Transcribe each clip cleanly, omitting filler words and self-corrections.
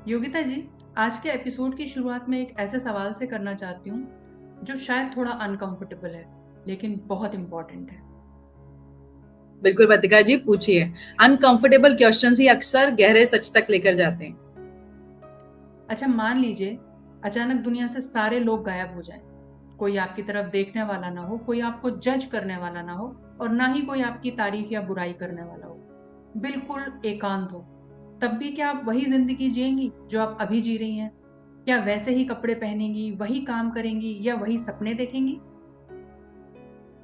योगिता जी, आज के एपिसोड की शुरुआत में एक ऐसे सवाल से करना चाहती हूँ जो शायद थोड़ा अनकंफर्टेबल है, लेकिन बहुत इम्पोर्टेंट है। बिल्कुल बतिका जी, पूछिए। अनकंफर्टेबल क्वेश्चंस ही अक्सर गहरे सच तक लेकर जाते हैं। अच्छा, मान लीजिए अचानक दुनिया से सारे लोग गायब हो जाएं। कोई आपकी तरफ देखने वाला ना हो, कोई आपको जज करने वाला ना हो, और ना ही कोई आपकी तारीफ या बुराई करने वाला हो। बिल्कुल एकांत हो। तब भी क्या आप वही जिंदगी जिएंगी जो आप अभी जी रही हैं? क्या वैसे ही कपड़े पहनेंगी, वही काम करेंगी, या वही सपने देखेंगी?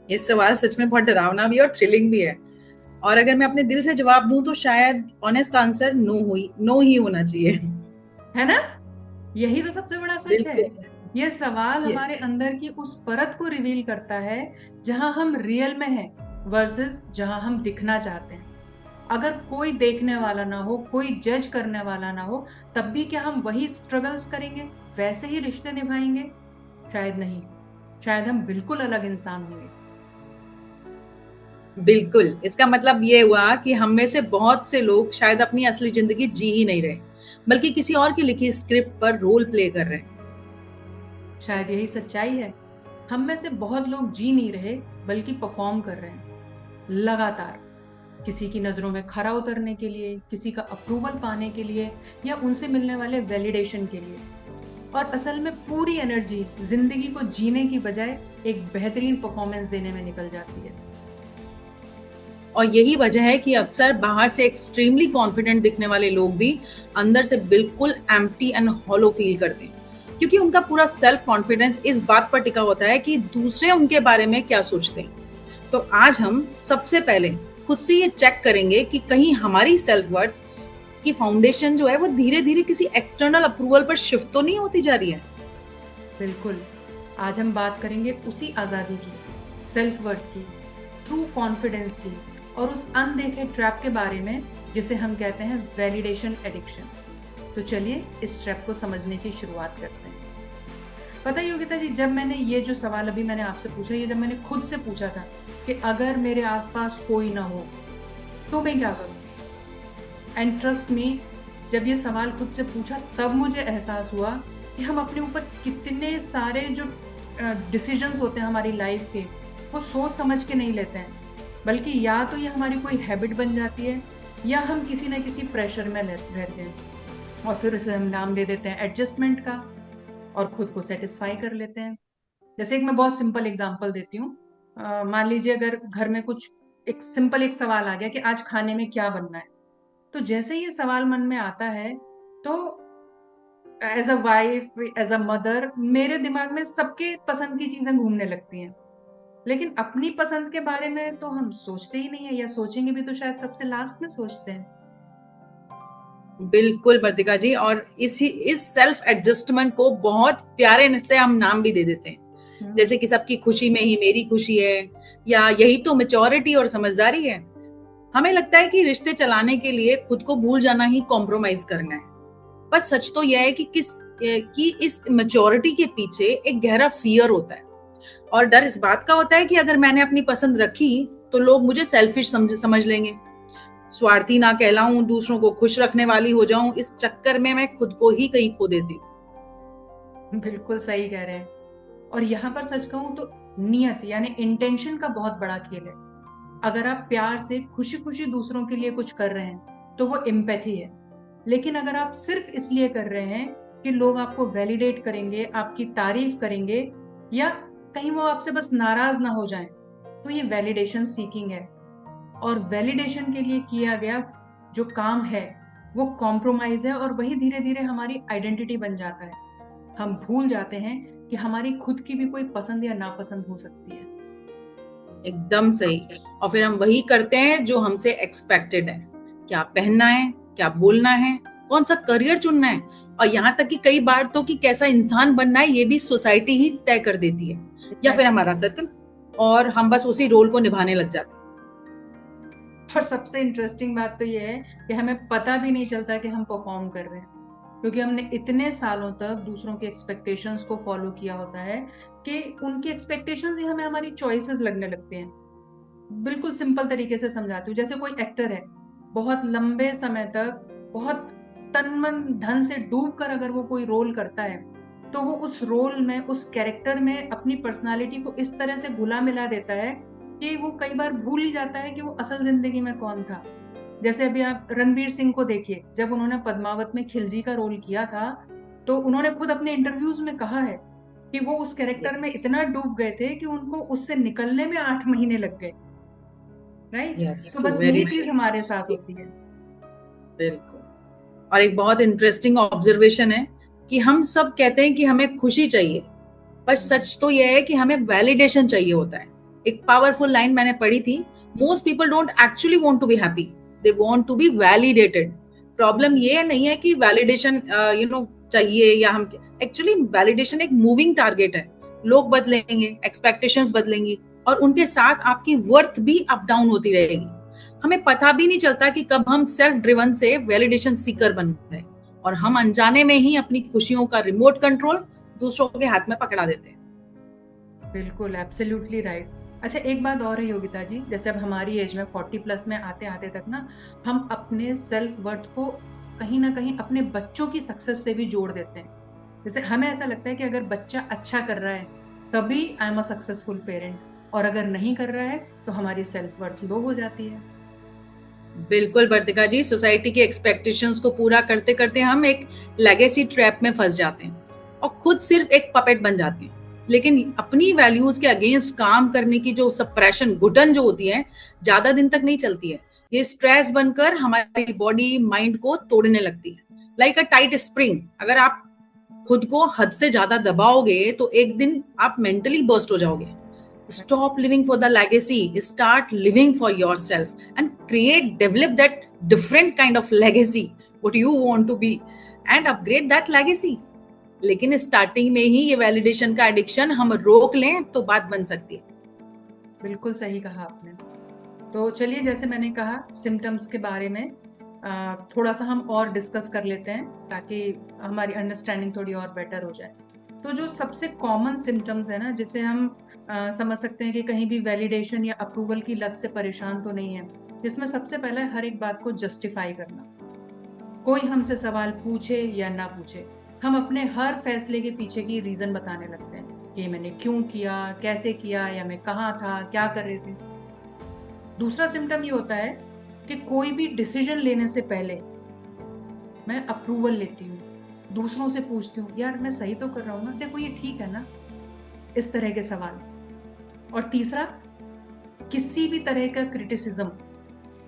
ये सवाल सच में बहुत डरावना भी है और थ्रिलिंग भी है। और अगर मैं अपने दिल से जवाब दूं तो शायद ऑनेस्ट आंसर नो ही होना चाहिए। है ना? यही तो सबसे बड़ा सच है। बिल्कुल। यह सवाल हमारे यस। अंदर की उस परत को रिवील करता है जहां हम रियल में हैं वर्सेस जहां हम दिखना चाहते हैं। अगर कोई देखने वाला ना हो, कोई जज करने वाला ना हो, तब भी क्या हम वही स्ट्रगल्स करेंगे, वैसे ही रिश्ते निभाएंगे? शायद नहीं। शायद हम बिल्कुल अलग इंसान होंगे। बिल्कुल, इसका मतलब ये हुआ कि हम में से बहुत से लोग शायद अपनी असली जिंदगी जी ही नहीं रहे, बल्कि किसी और की लिखी स्क्रिप्ट पर रोल प्ले कर रहे हैं। शायद यही सच्चाई है। हम में से बहुत लोग जी नहीं रहे, बल्कि परफॉर्म कर रहे हैं, लगातार। किसी की नजरों में खरा उतरने के लिए, किसी का अप्रूवल पाने के लिए, या उनसे मिलने वाले वैलिडेशन के लिए। और असल में पूरी एनर्जी जिंदगी को जीने की बजाय एक बेहतरीन परफॉर्मेंस देने में निकल जाती है। और यही वजह है कि अक्सर बाहर से एक्सट्रीमली कॉन्फिडेंट दिखने वाले लोग भी अंदर से बिल्कुल एम्प्टी एंड हॉलो फील करते हैं, क्योंकि उनका पूरा सेल्फ कॉन्फिडेंस इस बात पर टिका होता है कि दूसरे उनके बारे में क्या सोचते हैं। तो आज हम सबसे पहले खुद से ये चेक करेंगे कि कहीं हमारी सेल्फ वर्थ की फाउंडेशन जो है वो धीरे धीरे किसी एक्सटर्नल अप्रूवल पर शिफ्ट तो नहीं होती जा रही है। बिल्कुल। आज हम बात करेंगे उसी आजादी की, सेल्फ वर्थ की, ट्रू कॉन्फिडेंस की, और उस अनदेखे ट्रैप के बारे में जिसे हम कहते हैं वैलिडेशन एडिक्शन। तो चलिए इस ट्रैप को समझने की शुरुआत करते हैं। पता है योगिता जी, जब मैंने ये जो सवाल अभी मैंने आपसे पूछा, ये जब मैंने खुद से पूछा था कि अगर मेरे आसपास कोई ना हो तो मैं क्या करूं, एंड ट्रस्ट मी, जब ये सवाल खुद से पूछा तब मुझे एहसास हुआ कि हम अपने ऊपर कितने सारे जो डिसीजंस होते हैं हमारी लाइफ के, वो सोच समझ के नहीं लेते हैं। बल्कि या तो ये हमारी कोई हैबिट बन जाती है, या हम किसी ना किसी प्रेशर में रहते हैं, और फिर उसे हम नाम दे देते हैं एडजस्टमेंट का, और खुद को सेटिस्फाई कर लेते हैं। जैसे एक मैं बहुत सिंपल एग्जांपल देती हूँ। मान लीजिए अगर घर में कुछ एक सिंपल एक सवाल आ गया कि आज खाने में क्या बनना है। तो जैसे ही ये सवाल मन में आता है, तो as a wife, as a mother, मेरे दिमाग में सबके पसंद की चीजें घूमने लगती हैं। लेकिन अपनी पसंद के बारे में तो हम सोचते ही नहीं है, या सोचेंगे भी तो शायद सबसे लास्ट में सोचते हैं। बिल्कुल वर्तिका जी, और इस सेल्फ एडजस्टमेंट को बहुत प्यारे से हम नाम भी दे देते हैं, हम्म। जैसे कि सबकी खुशी में ही मेरी खुशी है, या यही तो मैच्योरिटी और समझदारी है। हमें लगता है कि रिश्ते चलाने के लिए खुद को भूल जाना ही कॉम्प्रोमाइज करना है। पर सच तो यह है कि इस मैच्योरिटी के पीछे एक गहरा फियर होता है। और डर इस बात का होता है कि अगर मैंने अपनी पसंद रखी तो लोग मुझे सेल्फिश समझ लेंगे, स्वार्थी ना कहलाऊं, दूसरों को खुश रखने वाली हो जाऊं। इस चक्कर में मैं खुद को ही कहीं खो देती हूँ। बिल्कुल सही कह रहे हैं। और यहाँ पर सच कहूं तो नियत यानी इंटेंशन का बहुत बड़ा खेल है। अगर आप प्यार से खुशी खुशी दूसरों के लिए कुछ कर रहे हैं तो वो एम्पैथी है। लेकिन अगर आप सिर्फ इसलिए कर रहे हैं कि लोग आपको वैलिडेट करेंगे, आपकी तारीफ करेंगे, या कहीं वो आपसे बस नाराज ना हो जाएं, तो ये वैलिडेशन सीकिंग है। और वैलिडेशन के लिए किया गया जो काम है वो कॉम्प्रोमाइज है, और वही धीरे धीरे हमारी आइडेंटिटी बन जाता है। हम भूल जाते हैं कि हमारी खुद की भी कोई पसंद या नापसंद हो सकती है। एकदम सही। और फिर हम वही करते हैं जो हमसे एक्सपेक्टेड है। क्या पहनना है, क्या बोलना है, कौन सा करियर चुनना है, और यहाँ तक कि कई बार तो कि कैसा इंसान बनना है ये भी सोसाइटी ही तय कर देती है, या फिर एग्जैक्टली। हमारा सर्कल। और हम बस उसी रोल को निभाने लग जाते हैं। और सबसे इंटरेस्टिंग बात तो ये है कि हमें पता भी नहीं चलता कि हम परफॉर्म कर रहे हैं, क्योंकि हमने इतने सालों तक दूसरों के एक्सपेक्टेशंस को फॉलो किया होता है कि उनकी एक्सपेक्टेशंस ही हमें हमारी चॉइसेस लगने लगते हैं। बिल्कुल सिंपल तरीके से समझाती हूँ। जैसे कोई एक्टर है, बहुत लंबे समय तक बहुत तन मन धन से डूब कर अगर वो कोई रोल करता है, तो वो उस रोल में, उस कैरेक्टर में अपनी पर्सनालिटी को इस तरह से घुला मिला देता है कि वो कई बार भूल ही जाता है कि वो असल जिंदगी में कौन था। जैसे अभी आप रणवीर सिंह को देखिए, जब उन्होंने पद्मावत में खिलजी का रोल किया था, तो उन्होंने खुद अपने इंटरव्यूज में कहा है कि वो उस कैरेक्टर में इतना डूब गए थे कि उनको उससे निकलने में 8 महीने लग गए। राइट? यस, तो ट्रू, बस वेरी यही चीज हमारे साथ होती है। बिल्कुल। और एक बहुत इंटरेस्टिंग ऑब्जर्वेशन है कि हम सब कहते हैं कि हमें खुशी चाहिए, पर सच तो यह है कि हमें वैलिडेशन चाहिए होता है। एक पावरफुल लाइन मैंने पढ़ी थी, most people don't actually want to be happy, they want to be validated. Problem ये नहीं है कि वैलिडेशन चाहिए या हम, एक्चुअली वैलिडेशन एक मूविंग टारगेट है। लोग बदलेंगे, एक्सपेक्टेशंस बदलेंगी, और उनके साथ आपकी वर्थ भी अप डाउन होती रहेगी। हमें पता भी नहीं चलता कि कब हम सेल्फ ड्रिवन से वैलिडेशन सीकर बन गए, और हम अनजाने में ही अपनी खुशियों का रिमोट कंट्रोल दूसरों के हाथ में पकड़ा देते हैं। बिल्कुल, एब्सोल्युटली राइट। अच्छा, एक बात और है योगिता जी, जैसे अब हमारी एज में 40 प्लस में आते आते तक ना, हम अपने सेल्फ वर्थ को कहीं ना कहीं अपने बच्चों की सक्सेस से भी जोड़ देते हैं। जैसे हमें ऐसा लगता है कि अगर बच्चा अच्छा कर रहा है तभी I am a successful parent, और अगर नहीं कर रहा है तो हमारी सेल्फ वर्थ लो हो जाती है। बिल्कुल वर्तिका जी, सोसाइटी की एक्सपेक्टेशंस को पूरा करते करते हम एक लेगेसी ट्रैप में फंस जाते हैं और खुद सिर्फ एक पपेट बन जाते हैं। लेकिन अपनी वैल्यूज के अगेंस्ट काम करने की जो सप्रेशन, घुटन जो होती है, ज्यादा दिन तक नहीं चलती है। ये स्ट्रेस बनकर हमारी बॉडी माइंड को तोड़ने लगती है, लाइक अ टाइट स्प्रिंग। अगर आप खुद को हद से ज्यादा दबाओगे तो एक दिन आप मेंटली बर्स्ट हो जाओगे। Stop living for the legacy, start living for yourself and develop that different kind of legacy what you want to be and upgrade that legacy. लेकिन स्टार्टिंग में ही ये वैलिडेशन का एडिक्शन हम रोक लें तो बात बन सकती है। बिल्कुल सही कहा आपने। तो चलिए, जैसे मैंने कहा, सिम्टम्स के बारे में थोड़ा सा हम और डिस्कस कर लेते हैं ताकि हमारी अंडरस्टैंडिंग थोड़ी और बेटर हो जाए। तो जो सबसे कॉमन सिम्टम्स है ना, जिसे हम समझ सकते हैं कि कहीं भी वैलिडेशन या अप्रूवल की लत से परेशान तो नहीं है, जिसमें सबसे पहला है हर एक बात को जस्टिफाई करना। कोई हमसे सवाल पूछे या ना पूछे, हम अपने हर फैसले के पीछे की रीजन बताने लगते हैं कि मैंने क्यों किया, कैसे किया, या मैं कहाँ था, क्या कर रहे थे। दूसरा सिम्टम ये होता है कि कोई भी डिसीजन लेने से पहले मैं अप्रूवल लेती हूँ, दूसरों से पूछती हूँ, यार मैं सही तो कर रहा हूँ ना, देखो ये ठीक है ना, इस तरह के सवाल। और तीसरा, किसी भी तरह का क्रिटिसिज्म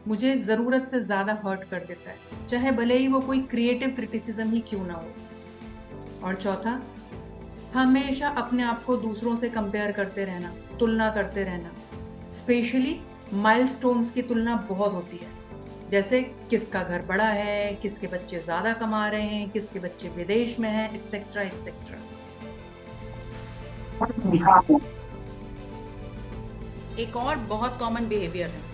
मुझे जरूरत से ज्यादा हर्ट कर देता है, चाहे भले ही वो कोई क्रिएटिव क्रिटिसिज्म ही क्यों ना हो। और चौथा, हमेशा अपने आप को दूसरों से कंपेयर करते रहना, तुलना करते रहना। स्पेशली माइलस्टोन्स की तुलना बहुत होती है, जैसे किसका घर बड़ा है, किसके बच्चे ज्यादा कमा रहे हैं, किसके बच्चे विदेश में हैं, एक्सेट्रा एक्सेट्रा। एक और बहुत कॉमन बिहेवियर है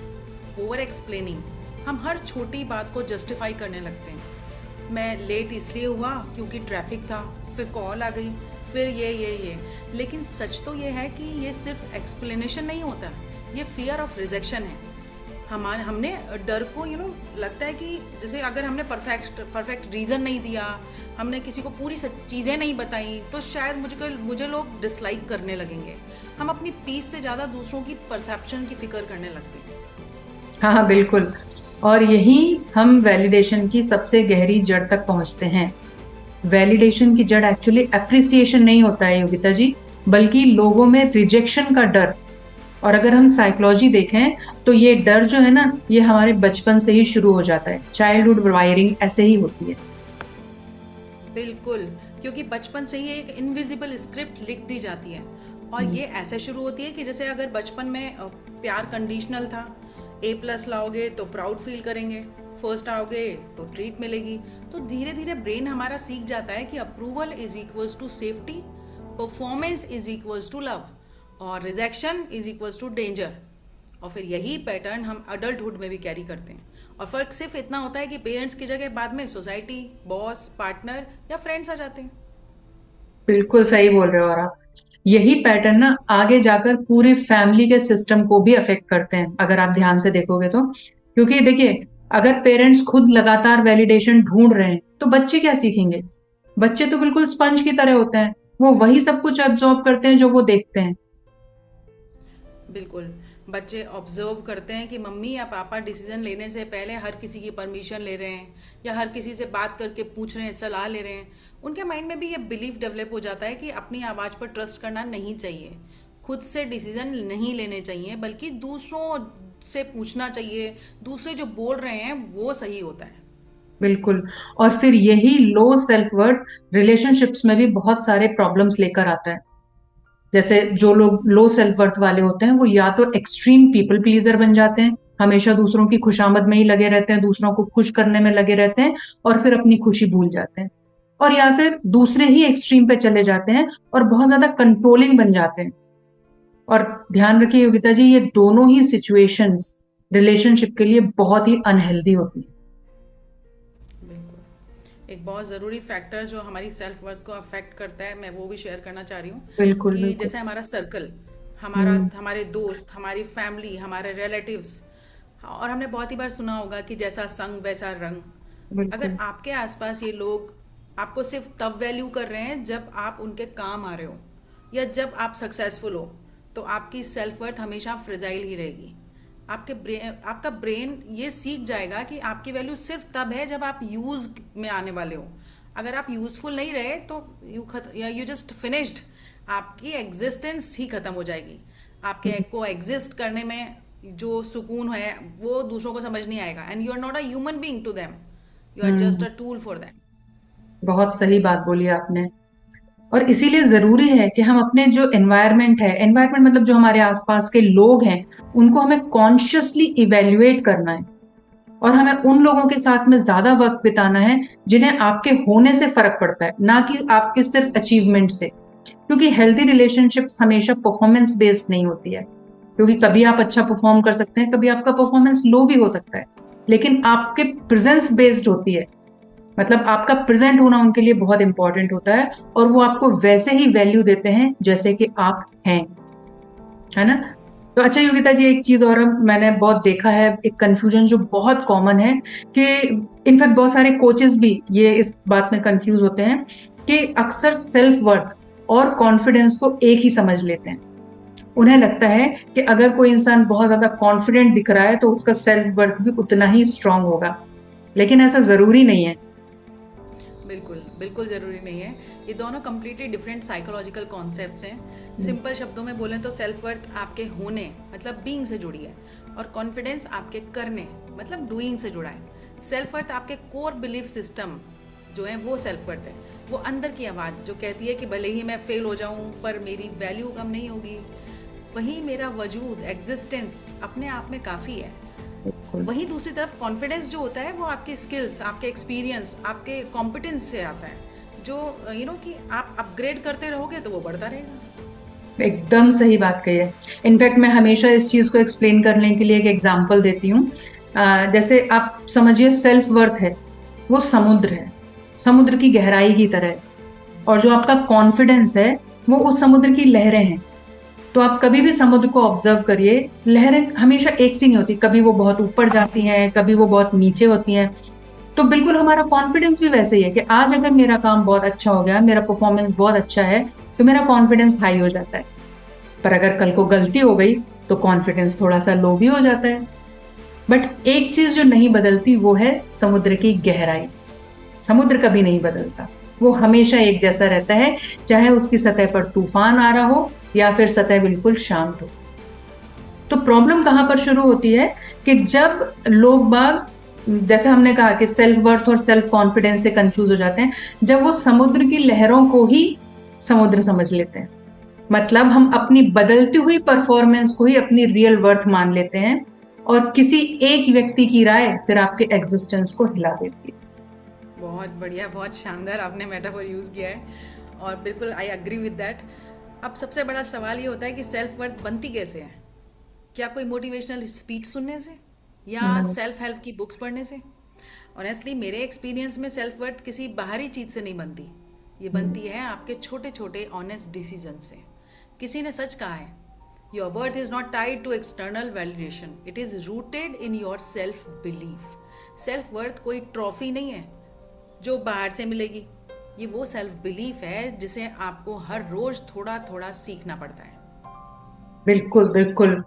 ओवर एक्सप्लेनिंग। हम हर छोटी बात को जस्टिफाई करने लगते हैं। मैं लेट इसलिए हुआ क्योंकि ट्रैफिक था, फिर कॉल आ गई, फिर ये। लेकिन सच तो ये है कि ये सिर्फ एक्सप्लेनेशन नहीं होता, ये फियर ऑफ रिजेक्शन है। हमने डर को लगता है कि जैसे अगर हमने परफेक्ट रीज़न नहीं दिया, हमने किसी को पूरी चीज़ें नहीं बताई, तो शायद मुझे लोग डिसलाइक करने लगेंगे। हम अपनी पीस से ज़्यादा दूसरों की परसेप्शन की फिक्र करने लगते हैं। हाँ बिल्कुल, और यही हम वैलिडेशन की सबसे गहरी जड़ तक पहुंचते हैं। वैलिडेशन की जड़ एक्चुअली एप्रिसिएशन नहीं होता है योगिता जी, बल्कि लोगों में रिजेक्शन का डर। और अगर हम साइकोलॉजी देखें तो ये डर जो है ना, ये हमारे बचपन से ही शुरू हो जाता है। चाइल्डहुड वायरिंग ऐसे ही होती है। बिल्कुल, क्योंकि बचपन से ही एक इनविजिबल स्क्रिप्ट लिख दी जाती है, और ये ऐसे शुरू होती है कि जैसे अगर बचपन में प्यार कंडीशनल था, A+ लाओगे तो प्राउड फील करेंगे, फर्स्ट आओगे तो ट्रीट मिलेगी। तो धीरे धीरे ब्रेन हमारा सीख जाता है कि approval is equals to safety, performance is equals to love, और rejection is equals to danger. और फिर यही पैटर्न हम अडल्टहुड में भी कैरी करते हैं। और फर्क सिर्फ इतना होता है कि पेरेंट्स की जगह बाद में सोसाइटी, बॉस, पार्टनर या फ्रेंड्स आ जाते हैं। बिल्कुल सही बोल रहे हो। और आप, यही पैटर्न ना आगे जाकर पूरी फैमिली के सिस्टम को भी अफेक्ट करते हैं, अगर आप ध्यान से देखोगे तो। क्योंकि देखिए, अगर पेरेंट्स खुद लगातार वैलिडेशन ढूंढ रहे हैं तो बच्चे क्या सीखेंगे? बच्चे तो बिल्कुल स्पंज की तरह होते हैं, वो वही सब कुछ एब्जॉर्ब करते हैं जो वो देखते हैं। बिल्कुल। बच्चे ऑब्जर्व करते हैं कि मम्मी या पापा डिसीजन लेने से पहले हर किसी की परमिशन ले रहे हैं या हर किसी से बात करके पूछ रहे हैं, सलाह ले रहे हैं। उनके माइंड में भी ये बिलीफ डेवलप हो जाता है कि अपनी आवाज़ पर ट्रस्ट करना नहीं चाहिए, खुद से डिसीजन नहीं लेने चाहिए, बल्कि दूसरों से पूछना चाहिए, दूसरे जो बोल रहे हैं वो सही होता है। बिल्कुल। और फिर यही लो सेल्फ वर्थ रिलेशनशिप्स में भी बहुत सारे प्रॉब्लम्स लेकर आता है। जैसे जो लोग लो सेल्फ वर्थ वाले होते हैं वो या तो एक्सट्रीम पीपल प्लीजर बन जाते हैं, हमेशा दूसरों की खुशामद में ही लगे रहते हैं, दूसरों को खुश करने में लगे रहते हैं और फिर अपनी खुशी भूल जाते हैं। और या फिर दूसरे ही एक्सट्रीम पे चले जाते हैं और बहुत ज्यादा कंट्रोलिंग बन जाते हैं। और ध्यान रखिए योगिता जी, ये दोनों ही सिचुएशंस रिलेशनशिप के लिए बहुत ही अनहेल्दी होती है। बिल्कुल। एक बहुत ज़रूरी फैक्टर जो हमारी सेल्फ वर्थ को अफेक्ट करता है, मैं वो भी शेयर करना चाह रही हूँ बिल्कुल कि बिल्कुल। जैसे हमारा सर्कल, हम्म। हमारे दोस्त, हमारी फैमिली, हमारे रिलेटिव्स, और हमने बहुत ही बार सुना होगा कि जैसा संग वैसा रंग। अगर बिल्कुल। आपके आसपास ये लोग आपको सिर्फ तब वैल्यू कर रहे हैं जब आप उनके काम आ रहे हो या जब आप सक्सेसफुल हो, तो आपकी सेल्फ वर्थ हमेशा फ्रेजाइल ही रहेगी। आपका ब्रेन ये सीख जाएगा कि आपकी वैल्यू सिर्फ तब है जब आप यूज में आने वाले हो। अगर आप यूजफुल नहीं रहे तो यू जस्ट फिनिश्ड, आपकी एग्जिस्टेंस ही खत्म हो जाएगी। आपके को एग्जिस्ट करने में जो सुकून है वो दूसरों को समझ नहीं आएगा, and you are not a human being to them, you are just hmm. A tool for them. बहुत सही बात बोली आपने। और इसीलिए जरूरी है कि हम अपने जो एनवायरनमेंट है, एनवायरनमेंट मतलब जो हमारे आसपास के लोग हैं, उनको हमें कॉन्शियसली इवेल्युएट करना है। और हमें उन लोगों के साथ में ज्यादा वक्त बिताना है जिन्हें आपके होने से फर्क पड़ता है, ना कि आपके सिर्फ अचीवमेंट से। क्योंकि हेल्दी रिलेशनशिप्स हमेशा परफॉर्मेंस बेस्ड नहीं होती है। क्योंकि कभी आप अच्छा परफॉर्म कर सकते हैं, कभी आपका परफॉर्मेंस लो भी हो सकता है, लेकिन आपके प्रेजेंस बेस्ड होती है। मतलब आपका प्रेजेंट होना उनके लिए बहुत इंपॉर्टेंट होता है, और वो आपको वैसे ही वैल्यू देते हैं जैसे कि आप हैं। है ना? तो अच्छा योगिता जी, एक चीज और मैंने बहुत देखा है, एक कंफ्यूजन जो बहुत कॉमन है कि इनफैक्ट बहुत सारे कोचेस भी ये इस बात में कंफ्यूज होते हैं कि अक्सर सेल्फ वर्थ और कॉन्फिडेंस को एक ही समझ लेते हैं। उन्हें लगता है कि अगर कोई इंसान बहुत ज्यादा कॉन्फिडेंट दिख रहा है तो उसका सेल्फ वर्थ भी उतना ही स्ट्रांग होगा, लेकिन ऐसा जरूरी नहीं है। बिल्कुल बिल्कुल ज़रूरी नहीं है। ये दोनों कम्प्लीटली डिफरेंट साइकोलॉजिकल कॉन्सेप्ट्स हैं। सिंपल शब्दों में बोलें तो सेल्फ वर्थ आपके होने मतलब बीइंग से जुड़ी है, और कॉन्फिडेंस आपके करने मतलब डूइंग से जुड़ा है। सेल्फ वर्थ आपके कोर बिलीफ सिस्टम जो है वो सेल्फ वर्थ है। वो अंदर की आवाज़ जो कहती है कि भले ही मैं फेल हो जाऊं पर मेरी वैल्यू कम नहीं होगी, वही मेरा वजूद, एग्जिस्टेंस अपने आप में काफ़ी है। बिल्कुल। वहीं दूसरी तरफ कॉन्फिडेंस जो होता है वो आपके स्किल्स, आपके एक्सपीरियंस, आपके कॉम्पिटेंस से आता है, जो कि आप अपग्रेड करते रहोगे तो वो बढ़ता रहेगा। एकदम सही बात कही है। इनफैक्ट मैं हमेशा इस चीज को एक्सप्लेन करने के लिए एक एग्जांपल देती हूँ। जैसे आप समझिए सेल्फ वर्थ है, वो समुद्र है, समुद्र की गहराई की तरह है। और जो आपका कॉन्फिडेंस है वो उस समुद्र की लहरें हैं। तो आप कभी भी समुद्र को ऑब्जर्व करिए, लहरें हमेशा एक सी नहीं होती, कभी वो बहुत ऊपर जाती हैं, कभी वो बहुत नीचे होती हैं। तो बिल्कुल हमारा कॉन्फिडेंस भी वैसे ही है कि आज अगर मेरा काम बहुत अच्छा हो गया, मेरा परफॉर्मेंस बहुत अच्छा है, तो मेरा कॉन्फिडेंस हाई हो जाता है। पर अगर कल को गलती हो गई तो कॉन्फिडेंस थोड़ा सा लो भी हो जाता है। बट एक चीज जो नहीं बदलती वो है समुद्र की गहराई। समुद्र कभी नहीं बदलता, वो हमेशा एक जैसा रहता है, चाहे उसकी सतह पर तूफान आ रहा हो या फिर सतह बिल्कुल शांत हो। तो प्रॉब्लम कहां पर शुरू होती है कि जब लोग बाग, जैसे हमने कहा कि सेल्फ वर्थ और सेल्फ कॉन्फिडेंस से कंफ्यूज हो जाते हैं, जब वो समुद्र की लहरों को ही समुद्र समझ लेते हैं। मतलब हम अपनी बदलती हुई परफॉर्मेंस को ही अपनी रियल वर्थ मान लेते हैं, और किसी एक व्यक्ति की राय फिर आपके एग्जिस्टेंस को हिला देती है। बहुत बढ़िया, बहुत शानदार आपने मेटाफोर यूज़ किया है, और बिल्कुल आई एग्री विद दैट। अब सबसे बड़ा सवाल ये होता है कि सेल्फ वर्थ बनती कैसे है? क्या कोई मोटिवेशनल स्पीच सुनने से या हम्म। सेल्फ हेल्प की बुक्स पढ़ने से? ऑनेस्टली मेरे एक्सपीरियंस में सेल्फ वर्थ किसी बाहरी चीज़ से नहीं बनती। ये बनती है आपके छोटे छोटे ऑनेस्ट डिसीजन से। किसी ने सच कहा है, your worth is not tied to external validation, it is rooted in your self belief. Self worth कोई ट्रॉफी नहीं है जो बाहर से मिलेगी, ये वो सेल्फ बिलीफ है जिसे आपको हर रोज थोड़ा थोड़ा सीखना पड़ता है। बिल्कुल बिल्कुल।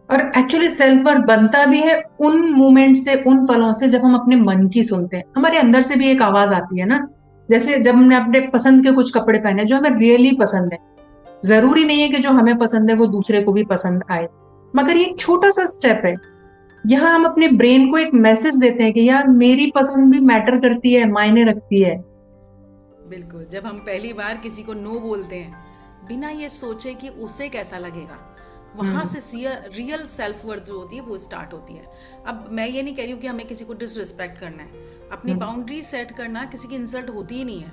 और एक्चुअली सेल्फ वर्थ बनता भी है उन मोमेंट से, उन पलों से जब हम अपने मन की सुनते हैं। हमारे अंदर से भी एक आवाज आती है ना, जैसे जब हमने अपने पसंद के कुछ कपड़े पहने जो हमें रियली पसंद है। जरूरी नहीं है कि जो हमें पसंद है वो दूसरे को भी पसंद आए, मगर ये एक छोटा सा स्टेप है। यहाँ हम अपने ब्रेन को एक मैसेज देते हैं कि यार मेरी पसंद भी मैटर करती है, मायने रखती है। बिल्कुल, जब हम पहली बार किसी को नो बोलते हैं बिना ये सोचे कि उसे कैसा लगेगा, वहां से रियल सेल्फ वर्थ जो होती है वो स्टार्ट होती है। अब मैं ये नहीं कह रही हूँ कि हमें किसी को डिसरिस्पेक्ट करना है, अपनी बाउंड्री सेट करना किसी की इंसल्ट होती ही नहीं है,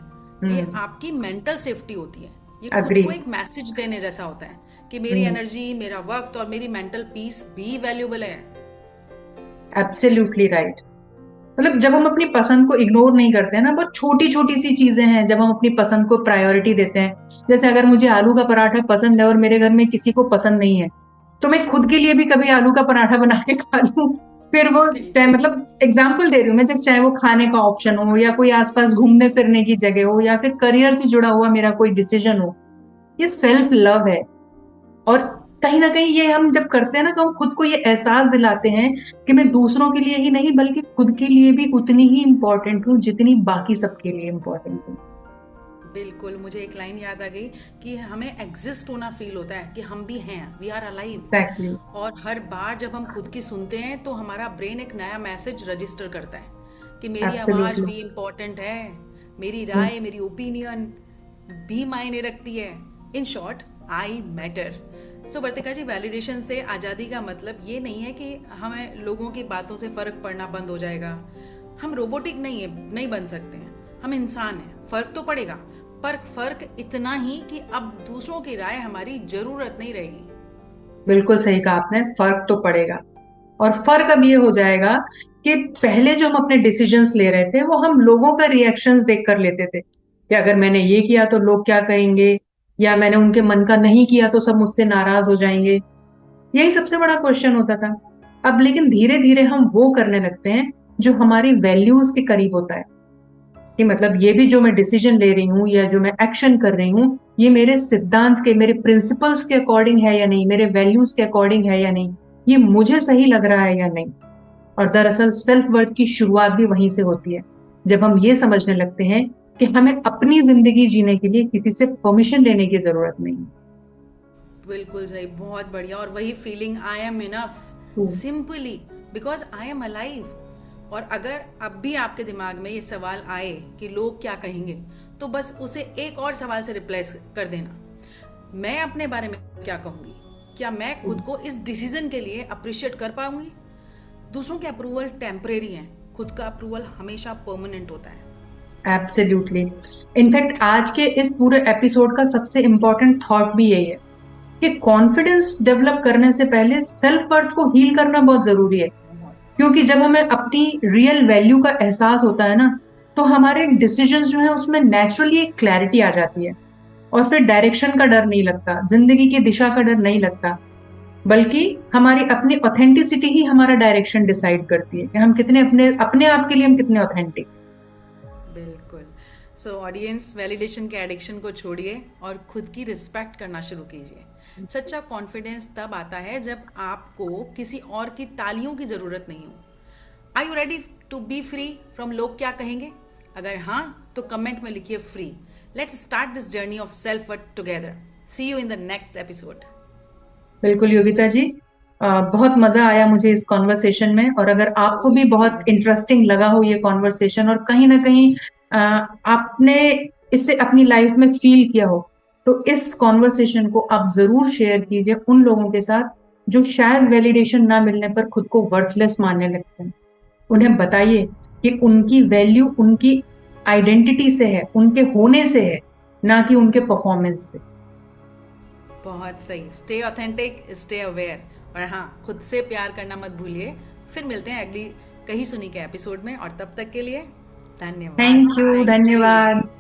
ये आपकी मेंटल सेफ्टी होती है। ये खुद Agree. को एक मैसेज देने जैसा होता है कि मेरी एनर्जी, मेरा वक्त और मेरी मेंटल पीस भी वैल्यूएबल है। Absolutely right. मतलब जब हम अपनी पसंद को इग्नोर नहीं करते हैं ना, बहुत छोटी छोटी सी चीजें हैं जब हम अपनी पसंद को प्रायोरिटी देते हैं। जैसे अगर मुझे आलू का पराठा पसंद है और मेरे घर में किसी को पसंद नहीं है, तो मैं खुद के लिए भी कभी आलू का पराठा बना के खा लूं। फिर वो चाहे, बिल्कुल। मतलब एग्जाम्पल दे रही हूँ मैं, जैसे चाहे वो खाने का ऑप्शन हो या कोई आसपास घूमने फिरने की जगह हो या फिर करियर से जुड़ा हुआ मेरा कोई डिसीजन हो, ये सेल्फ लव है। और कहीं ना कहीं ये हम जब करते हैं ना, तो हम खुद को ये एहसास दिलाते हैं कि मैं दूसरों के लिए ही नहीं बल्कि खुद के लिए भी उतनी ही इम्पोर्टेंट हूँ जितनी बाकी सबके लिए इम्पोर्टेंट हूँ। बिल्कुल, मुझे एक लाइन याद आ गई कि हमें एग्जिस्ट होना फील होता है कि हम भी हैं, वी आर अलाइव। एग्जैक्टली। और हर बार जब हम खुद की सुनते हैं तो हमारा ब्रेन एक नया मैसेज रजिस्टर करता है कि मेरी आवाज एब्सोल्युटली। भी इम्पोर्टेंट है, मेरी राय, मेरी ओपिनियन भी मायने रखती है। In short, I matter. So Vartika ji, validation से आज़ादी का मतलब ये नहीं है कि हमें लोगों की बातों से फर्क पड़ना बंद हो जाएगा। हम रोबोटिक नहीं बन सकते हैं, हम इंसान हैं। फर्क तो पड़ेगा, पर फर्क इतना ही कि अब दूसरों की राय हमारी जरूरत नहीं रहेगी। बिल्कुल सही कहा आपने, फर्क तो पड़ेगा। और फर्क अब ये हो जाएगा कि पहले जो हम अपने डिसीजंस ले रहे थे वो हम लोगों का रिएक्शंस देख कर लेते थे कि अगर मैंने ये किया तो लोग क्या कहेंगे, या मैंने उनके मन का नहीं किया तो सब मुझसे नाराज हो जाएंगे। यही सबसे बड़ा क्वेश्चन होता था। अब लेकिन धीरे धीरे हम वो करने लगते हैं जो हमारी वैल्यूज के करीब होता है, कि मतलब ये भी जो मैं डिसीजन ले रही हूँ या जो मैं एक्शन कर रही हूँ, ये मेरे सिद्धांत के, मेरे प्रिंसिपल्स के अकॉर्डिंग है या नहीं, मेरे वैल्यूज के अकॉर्डिंग है या नहीं, ये मुझे सही लग रहा है या नहीं। और दरअसल सेल्फ वर्थ की शुरुआत भी वहीं से होती है, जब हम ये समझने लगते हैं कि हमें अपनी जिंदगी जीने के लिए किसी से परमिशन लेने की जरूरत नहीं। बिल्कुल सही, बहुत बढ़िया। और वही feeling, I am enough, simply because I am alive. और अगर अब भी आपके दिमाग में ये सवाल आए कि लोग क्या कहेंगे, तो बस उसे एक और सवाल से रिप्लेस कर देना, मैं अपने बारे में क्या कहूंगी? क्या मैं खुद को इस डिसीजन के लिए अप्रिशिएट कर पाऊंगी? दूसरों के अप्रूवल टेम्परेरी हैं, खुद का अप्रूवल हमेशा परमानेंट होता है। एब्सोल्युटली। इनफैक्ट आज के इस पूरे एपिसोड का सबसे इंपॉर्टेंट थॉट भी यही है कि कॉन्फिडेंस डेवलप करने से पहले सेल्फ वर्थ को हील करना बहुत जरूरी है। क्योंकि जब हमें अपनी रियल वैल्यू का एहसास होता है ना, तो हमारे डिसीजंस जो है उसमें नेचुरली एक क्लैरिटी आ जाती है। और फिर डायरेक्शन का डर नहीं लगता, जिंदगी की दिशा का डर नहीं लगता, बल्कि हमारी अपनी ऑथेंटिसिटी ही हमारा डायरेक्शन डिसाइड करती है कि हम कितने अपने अपने आप के लिए हम कितने ऑथेंटिक। बिल्कुल। सो ऑडियंस, वैलिडेशन के एडिक्शन को छोड़िए और खुद की रिस्पेक्ट करना शुरू कीजिए। सच्चा कॉन्फिडेंस तब आता है जब आपको किसी और की तालियों की जरूरत नहीं हो। Are you ready to be free from लोग क्या कहेंगे? अगर हाँ, तो कमेंट में लिखिए free. Let's start this journey of self worth together. See you in the next episode. बिल्कुल योगिता जी, बहुत मजा आया मुझे इस कॉन्वर्सेशन में। और अगर आपको भी बहुत इंटरेस्टिंग लगा हो ये कॉन्वर्सेशन और कहीं ना कहीं आपने इसे अपनी लाइफ में फील किया हो, तो इस कॉन्वर्सेशन को आप जरूर शेयर कीजिए उन लोगों के साथ जो शायद वैलिडेशन ना मिलने पर खुद को वर्थलेस मानने लगते हैं। उन्हें बताइए कि उनकी वैल्यू उनकी आइडेंटिटी से है, उनके होने से है, ना कि उनके परफॉर्मेंस से। बहुत सही। स्टे ऑथेंटिक, स्टे अवेयर, और हाँ, खुद से प्यार करना मत भूलिए। फिर मिलते हैं अगली कही सुनी के एपिसोड में, और तब तक के लिए धन्यवाद। Thank you, thank you. धन्यवाद।